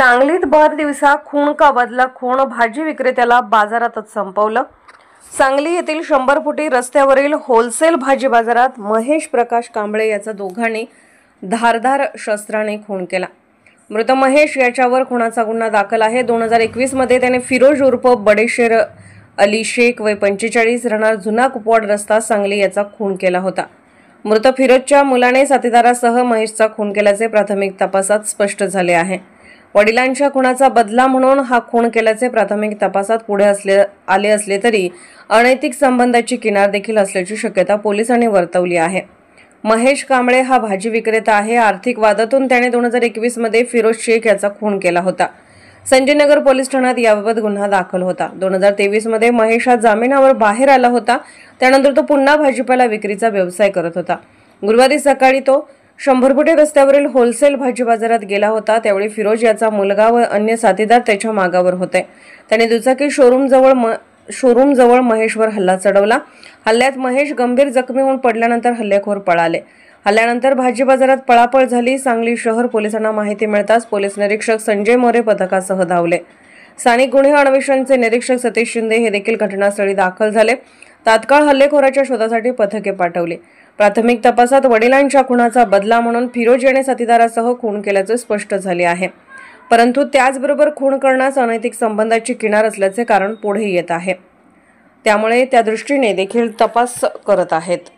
सांगलीत भर दिवसा खून का बदला खून, भाजी विक्रेत्याला बाजारातच संपवलं। सांगली येथील 100 फुटी रस्त्यावरील होलसेल भाजी बाजारात महेश प्रकाश कांबळे याचा दोघांनी धारदार शस्त्राने खून केला। मृत महेश याच्यावर खुनाचा गुन्हा दाखल आहे। 2021 मध्ये त्याने फिरोज उर्फ बडेशेर अली शेख वय 45 राहणार जुना कुपवाड रस्ता सांगली याचा खून केला होता। मृत फिरोजच्या मुलाने साथीदारासह महेशचा खून केल्याचे प्राथमिक तपासात स्पष्ट झाले आहे। वडिलांच्या खुनाचा बदला म्हणून हा खून केल्याचे प्राथमिक तपासात पुढे आले असले तरी अनैतिक संबंधाची किनार देखील असल्याची शक्यता पोलिसांनी वर्तवली आहे। महेश कांबळे हा भाजी विक्रेता आहे। आर्थिक वादातून त्याने 2021 मध्ये फिरोज शेख याचा खून केला होता। संजयनगर पोलीस ठाण्यात याबाबत गुन्हा दाखल होता। 2023 मध्ये महेश हा जामिनावर बाहेर आला होता। त्यानंतर तो पुन्हा भाजीपाला विक्रीचा व्यवसाय करत होता। गुरुवारी सकाळी तो 100 फुटी रस्त्यावरील होलसेल भाजी बाजारात गेला होता। त्यावेळी फिरोज याचा मुलगा व अन्य साथीदार त्याच्या मागावर होते। त्याने दुचाकी शोरूम जवळ महेशवर हल्ला चढवला। हल्ल्यात महेश गंभीर जखमी होऊन पडल्यानंतर हल्लेखोर पळाले। हल्ल्यानंतर भाजी बाजारात पळापळ झाली। सांगली शहर पोलिसांना माहिती मिळताच पोलीस निरीक्षक संजय मोरे पथकासह धावले। स्थानिक गुन्हे अन्वेषणचे निरीक्षक सतीश शिंदे हे देखील घटनास्थळी दाखल झाले। तात्काळ हल्लेखोराच्या शोधासाठी पथके पाठवली। प्राथमिक तपासात वडिलांच्या खुनाचा बदला म्हणून फिरोज याने साथीदारासह खून केल्याचे स्पष्ट झाले आहे। परंतु त्याचबरोबर खून करण्यास अनैतिक संबंधाची किनार असल्याचे कारण पुढे येत आहे। त्यामुळे त्या दृष्टीने देखील तपास करत आहेत।